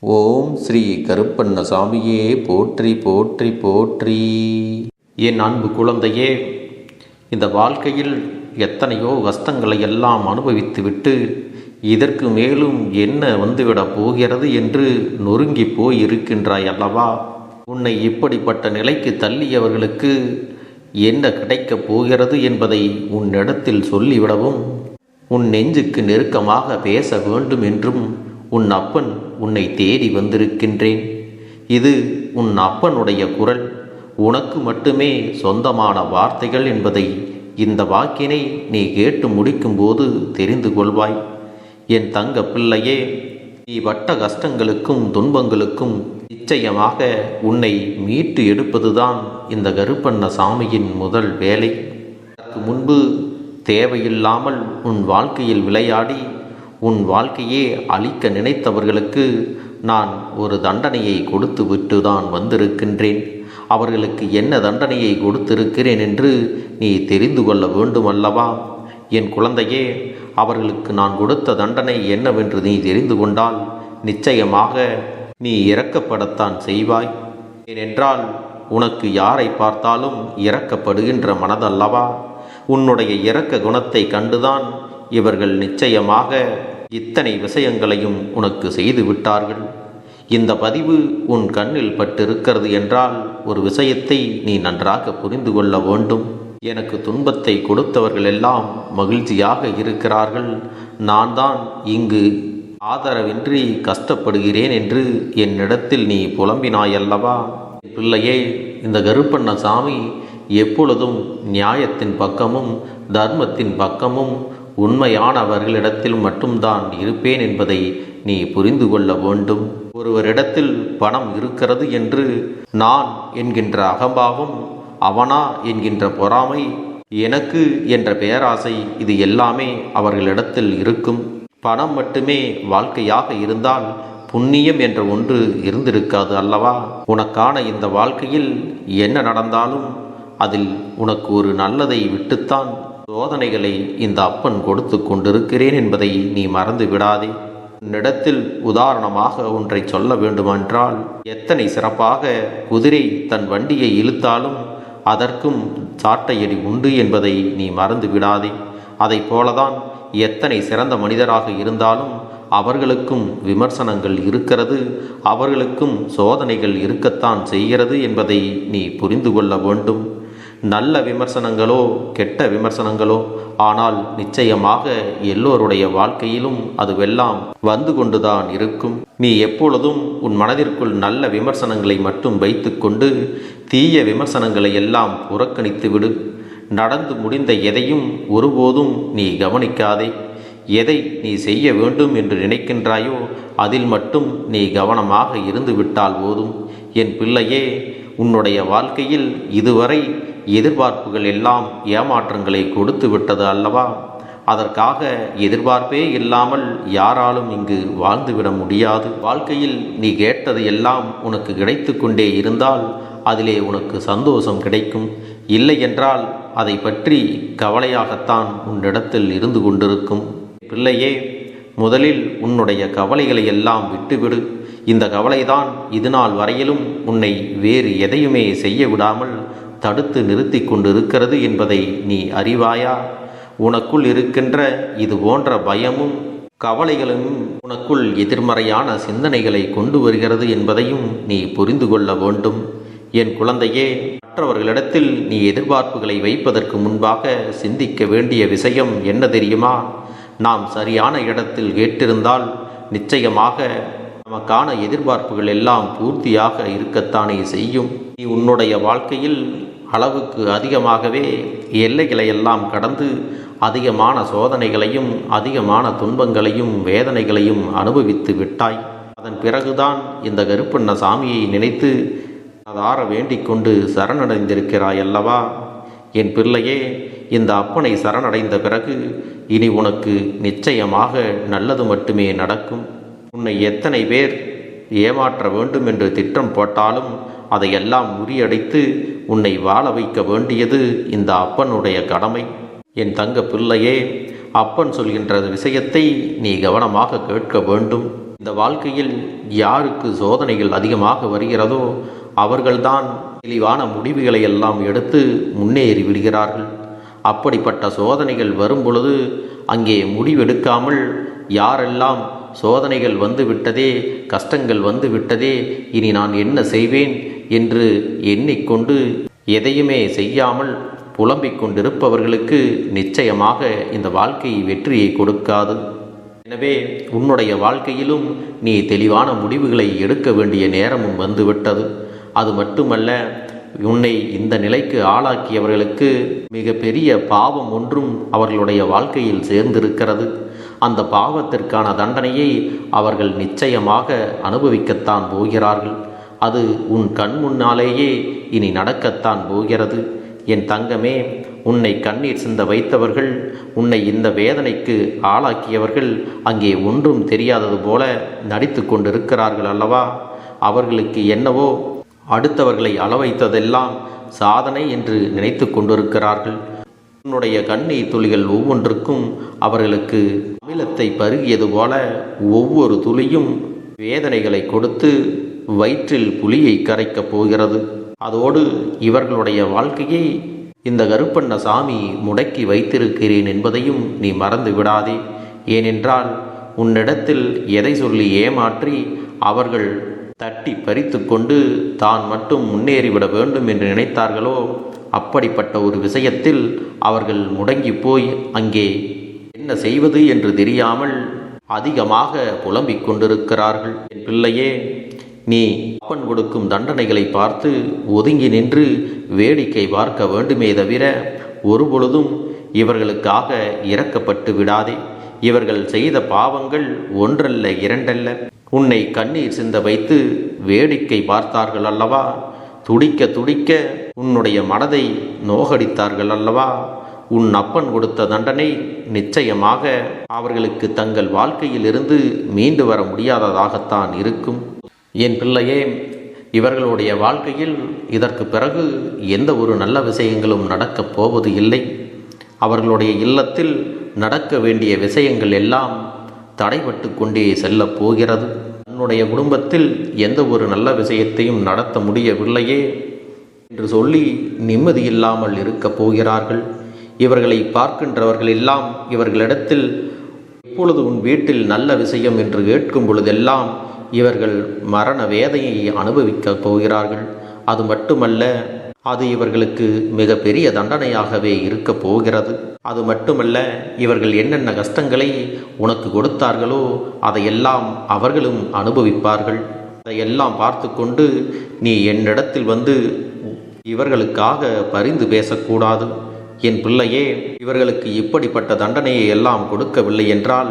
ஓம் ஸ்ரீ கருப்பண்ணசாமியே போற்றி போற்றி போற்றி. என் அன்பு குழந்தையே, இந்த வாழ்க்கையில் எத்தனையோ கஷ்டங்களை எல்லாம் அனுபவித்துவிட்டு இதற்கு மேலும் என்ன வந்துவிடப் போகிறது என்று நொறுங்கி போய் இருக்கின்றாய் அல்லவா? உன்னை இப்படிப்பட்ட நிலைக்கு தள்ளியவர்களுக்கு என்ன கிடைக்கப் போகிறது என்பதை உன்னிடத்தில் சொல்லிவிடவும், உன் நெஞ்சுக்கு நெருக்கமாக பேச வேண்டும் என்றும் உன் அப்பன் உன்னை தேடி வந்திருக்கின்றேன். இது உன் அப்பனுடைய குரல், உனக்கு மட்டுமே சொந்தமான வார்த்தைகள் என்பதை இந்த வாக்கினை நீ கேட்டு முடிக்கும்போது தெரிந்து கொள்வாய். என் தங்க பிள்ளையே, நீ பட்ட கஷ்டங்களுக்கும் துன்பங்களுக்கும் நிச்சயமாக உன்னை மீட்டு எடுப்பதுதான் இந்த கருப்பண்ணசாமியின் முதல் வேலை. அதற்கு முன்பு தேவையில்லாமல் உன் வாழ்க்கையில் விளையாடி உன் வாழ்க்கையே அழிக்க நினைத்தவர்களுக்கு நான் ஒரு தண்டனையை கொடுத்து விட்டு தான் வந்திருக்கின்றேன். அவர்களுக்கு என்ன தண்டனையை கொடுத்திருக்கிறேன் என்று நீ தெரிந்து கொள்ள வேண்டுமல்லவா? என் குழந்தையே, அவர்களுக்கு நான் கொடுத்த தண்டனை என்னவென்று நீ தெரிந்து கொண்டால் நிச்சயமாக நீ இரக்கப்படத்தான் செய்வாய். ஏனென்றால் உனக்கு யாரை பார்த்தாலும் இரக்கப்படுகின்ற மனதல்லவா? உன்னுடைய இரக்க குணத்தை கண்டுதான் இவர்கள் நிச்சயமாக இத்தனை விஷயங்களையும் உனக்கு செய்து விட்டார்கள். இந்த பதிவு உன் கண்ணில் பட்டிருக்கிறது என்றால் ஒரு விஷயத்தை நீ நன்றாக புரிந்து கொள்ள வேண்டும். எனக்கு துன்பத்தை கொடுத்தவர்கள் எல்லாம் மகிழ்ச்சியாக இருக்கிறார்கள், நான் தான் இங்கு ஆதரவின்றி கஷ்டப்படுகிறேன் என்று என்னிடத்தில் நீ புலம்பினாயல்லவா? பிள்ளையே, இந்த கருப்பண்ணசாமி எப்பொழுதும் நியாயத்தின் பக்கமும் தர்மத்தின் பக்கமும் உண்மையானவர்களிடத்தில் மட்டும்தான் இருப்பேன் என்பதை நீ புரிந்து கொள்ள வேண்டும். ஒருவரிடத்தில் பணம் இருக்கிறது என்று நான் என்கின்ற அகம்பாவம், அவனா என்கின்ற பொறாமை, எனக்கு என்ற பேராசை, இது எல்லாமே அவர்களிடத்தில் இருக்கும். பணம் மட்டுமே வாழ்க்கையாக இருந்தால் புண்ணியம் என்ற ஒன்று இருந்திருக்காது அல்லவா? உனக்கான இந்த வாழ்க்கையில் என்ன நடந்தாலும் அதில் உனக்கு ஒரு நல்லதை விட்டுத்தான் சோதனைகளை இந்த அப்பன் கொடுத்து கொண்டிருக்கிறேன் என்பதை நீ மறந்து விடாதே. உன்னிடத்தில் உதாரணமாக ஒன்றை சொல்ல வேண்டுமென்றால், எத்தனை சிறப்பாக குதிரை தன் வண்டியை இழுத்தாலும் அதற்கும் சாட்டையடி உண்டு என்பதை நீ மறந்து விடாதே. அதை போலதான் எத்தனை சிறந்த மனிதராக இருந்தாலும் அவர்களுக்கும் விமர்சனங்கள் இருக்கிறது, அவர்களுக்கும் சோதனைகள் இருக்கத்தான் செய்கிறது என்பதை நீ புரிந்து கொள்ள வேண்டும். நல்ல விமர்சனங்களோ கெட்ட விமர்சனங்களோ, ஆனால் நிச்சயமாக எல்லோருடைய வாழ்க்கையிலும் அதுவெல்லாம் வந்து கொண்டுதான் இருக்கும். நீ எப்பொழுதும் உன் மனதிற்குள் நல்ல விமர்சனங்களை மட்டும் வைத்துக்கொண்டு தீய விமர்சனங்களை எல்லாம் புறக்கணித்து விடு. நடந்து முடிந்த எதையும் ஒருபோதும் நீ கவனிக்காதே. எதை நீ செய்ய வேண்டும் என்று நினைக்கின்றாயோ அதில் மட்டும் நீ கவனமாக இருந்து விட்டால் போதும். என் பிள்ளையே, உன்னுடைய வாழ்க்கையில் இதுவரை எதிர்பார்ப்புகள் எல்லாம் ஏமாற்றங்களை கொடுத்து விட்டது அல்லவா? அதற்காக எதிர்பார்ப்பே இல்லாமல் யாராலும் இங்கு வாழ்ந்துவிட முடியாது. வாழ்க்கையில் நீ கேட்டது எல்லாம் உனக்கு கிடைத்து கொண்டே இருந்தால் அதிலே உனக்கு சந்தோஷம் கிடைக்கும். இல்லை என்றால் அதை பற்றி கவலையாகத்தான் உன்னிடத்தில் இருந்து கொண்டிருக்கும். பிள்ளையே, முதலில் உன்னுடைய கவலைகளை எல்லாம் விட்டுவிடு. இந்த கவலைதான் இதுநாள் வரையிலும் உன்னை வேறு எதையுமே செய்ய விடாமல் தடுத்து நிறுத்தி கொண்டிருக்கிறது என்பதை நீ அறிவாயா? உனக்குள் இருக்கின்ற இது போன்ற பயமும் கவலைகளும் உனக்குள் எதிர்மறையான சிந்தனைகளை கொண்டு வருகிறது என்பதையும் நீ புரிந்து கொள்ள வேண்டும். என் குழந்தையே, மற்றவர்களிடத்தில் நீ எதிர்பார்ப்புகளை வைப்பதற்கு முன்பாக சிந்திக்க வேண்டிய விஷயம் என்ன தெரியுமா? நாம் சரியான இடத்தில் கேட்டிருந்தால் நிச்சயமாக நமக்கான எதிர்பார்ப்புகள் எல்லாம் பூர்த்தியாக இருக்கத்தானே செய்யும். நீ உன்னுடைய வாழ்க்கையில் அளவுக்கு அதிகமாகவே எல்லைகளை எல்லாம் கடந்து அதிகமான சோதனைகளையும் அதிகமான துன்பங்களையும் வேதனைகளையும் அனுபவித்து விட்டாய். அதன் பிறகுதான் இந்த கருப்பண்ணசாமியை நினைத்து அதார வேண்டிக் கொண்டு சரணடைந்திருக்கிறாய் அல்லவா? என் பிள்ளையே, இந்த அப்பனை சரணடைந்த பிறகு இனி உனக்கு நிச்சயமாக நல்லது மட்டுமே நடக்கும். உன்னை எத்தனை பேர் ஏமாற்ற வேண்டும் என்று திட்டம் போட்டாலும் அதையெல்லாம் முறியடித்து உன்னை வாழ வைக்க வேண்டியது இந்த அப்பனுடைய கடமை. என் தங்க பிள்ளையே, அப்பன் சொல்கின்ற விஷயத்தை நீ கவனமாக கேட்க வேண்டும். இந்த வாழ்க்கையில் யாருக்கு சோதனைகள் அதிகமாக வருகிறதோ அவர்கள்தான் தெளிவான முடிவுகளை எல்லாம் எடுத்து முன்னேறி விடுகிறார்கள். அப்படிப்பட்ட சோதனைகள் வரும் பொழுது அங்கே முடிவெடுக்காமல் யாரெல்லாம் சோதனைகள் வந்து விட்டதே, கஷ்டங்கள் வந்து விட்டதே, இனி நான் என்ன செய்வேன் என்று எண்ணிக்கொண்டு எதையுமே செய்யாமல் புலம்பிக் கொண்டிருப்பவர்களுக்கு நிச்சயமாக இந்த வாழ்க்கை வெற்றியை கொடுக்காது. எனவே உன்னுடைய வாழ்க்கையிலும் நீ தெளிவான முடிவுகளை எடுக்க வேண்டிய நேரமும் வந்துவிட்டது. அது மட்டுமல்ல, உன்னை இந்த நிலைக்கு ஆளாக்கியவர்களுக்கு மிக பெரிய பாவம் ஒன்றும் அவர்களுடைய வாழ்க்கையில் சேர்ந்திருக்கிறது. அந்த பாவத்திற்கான தண்டனையை அவர்கள் நிச்சயமாக அனுபவிக்கத்தான் போகிறார்கள். அது உன் கண் முன்னாலேயே இனி நடக்கத்தான் போகிறது. என் தங்கமே, உன்னை கண்ணீர் சிந்த வைத்தவர்கள், உன்னை இந்த வேதனைக்கு ஆளாக்கியவர்கள் அங்கே ஒன்றும் தெரியாதது போல நடித்து கொண்டிருக்கிறார்கள் அல்லவா? அவர்களுக்கு என்னவோ அடுத்தவர்களை அளவைத்ததெல்லாம் சாதனை என்று நினைத்து கொண்டிருக்கிறார்கள். உன்னுடைய கண்ணீர் துளிகள் ஒவ்வொன்றுக்கும் அவர்களுக்கு அமிலத்தை பருகியது போல ஒவ்வொரு துளியும் வேதனைகளை கொடுத்து வயிற்றில் புலியை கரைக்கப் போகிறது. அதோடு இவர்களுடைய வாழ்க்கையை இந்த கருப்பண்ண சாமி முடக்கி வைத்திருக்கிறேன் என்பதையும் நீ மறந்து விடாதே. ஏனென்றால் உன்னிடத்தில் எதை சொல்லி ஏமாற்றி அவர்கள் தட்டி பறித்து கொண்டு தான் மட்டும் முன்னேறிவிட வேண்டும் என்று நினைத்தார்களோ அப்படிப்பட்ட ஒரு விஷயத்தில் அவர்கள் முடங்கி போய் அங்கே என்ன செய்வது என்று தெரியாமல் அதிகமாக புலம்பிக் கொண்டிருக்கிறார்கள். என் பிள்ளையே, நீ அப்பன் கொடுக்கும் தண்டனைகளை பார்த்து ஒதுங்கி நின்று வேடிக்கை பார்க்க வேண்டுமே தவிர ஒருபொழுதும் இவர்களுக்காக இரக்கப்பட்டு விடாதே. இவர்கள் செய்த பாவங்கள் ஒன்றல்ல இரண்டல்ல. உன்னை கண்ணீர் சிந்த வைத்து வேடிக்கை பார்த்தார்கள் அல்லவா? துடிக்க துடிக்க உன்னுடைய மனதை நோகடித்தார்கள் அல்லவா? உன் அப்பன் கொடுத்த தண்டனை நிச்சயமாக அவர்களுக்கு தங்கள் வாழ்க்கையில் இருந்து மீண்டு வர முடியாததாகத்தான் இருக்கும். என் பிள்ளையே, இவர்களுடைய வாழ்க்கையில் இதற்கு பிறகு எந்த ஒரு நல்ல விஷயங்களும் நடக்கப் போவது இல்லை. அவர்களுடைய இல்லத்தில் நடக்க வேண்டிய விஷயங்கள் எல்லாம் தடைபட்டு கொண்டே செல்லப் போகிறது. தன்னுடைய குடும்பத்தில் எந்த ஒரு நல்ல விஷயத்தையும் நடத்த முடியவில்லையே என்று சொல்லி நிம்மதியில்லாமல் இருக்கப் போகிறார்கள். இவர்களை பார்க்கின்றவர்கள் எல்லாம் இவர்களிடத்தில் எப்பொழுது உன் வீட்டில் நல்ல விஷயம் என்று கேட்கும் பொழுதெல்லாம் இவர்கள் மரண வேதனையை அனுபவிக்கப் போகிறார்கள். அது மட்டுமல்ல, அது இவர்களுக்கு மிக பெரிய தண்டனையாகவே இருக்க போகிறது. அது மட்டுமல்ல, இவர்கள் என்னென்ன கஷ்டங்களை உனக்கு கொடுத்தார்களோ அதையெல்லாம் அவர்களும் அனுபவிப்பார்கள். அதையெல்லாம் பார்த்து கொண்டு நீ என்னிடத்தில் வந்து இவர்களுக்காக பரிந்து பேசக்கூடாது. என் பிள்ளையே, இவர்களுக்கு இப்படிப்பட்ட தண்டனையை எல்லாம் கொடுக்கவில்லை என்றால்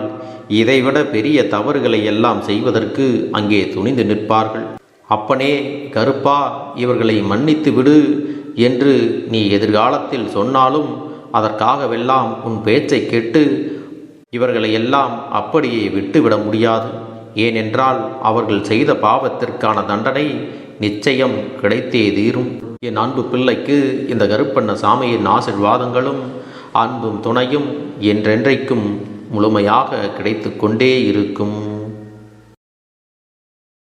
இதைவிட பெரிய தவறுகளை எல்லாம் செய்வதற்கு அங்கே துணிந்து நிற்பார்கள். அப்பனே கருப்பா, இவர்களை மன்னித்து விடு என்று நீ எதிர்காலத்தில் சொன்னாலும் அதற்காகவெல்லாம் உன் பேச்சை கேட்டு இவர்களை எல்லாம் அப்படியே விட்டுவிட முடியாது. ஏனென்றால் அவர்கள் செய்த பாவத்திற்கான தண்டனை நிச்சயம் கிடைத்தே தீரும். என் அன்பு பிள்ளைக்கு இந்த கருப்பண்ண சாமியின் ஆசீர்வாதங்களும் அன்பும் துணையும் என்றென்றைக்கும் முழுமையாக கிடைத்து கொண்டே இருக்கும்.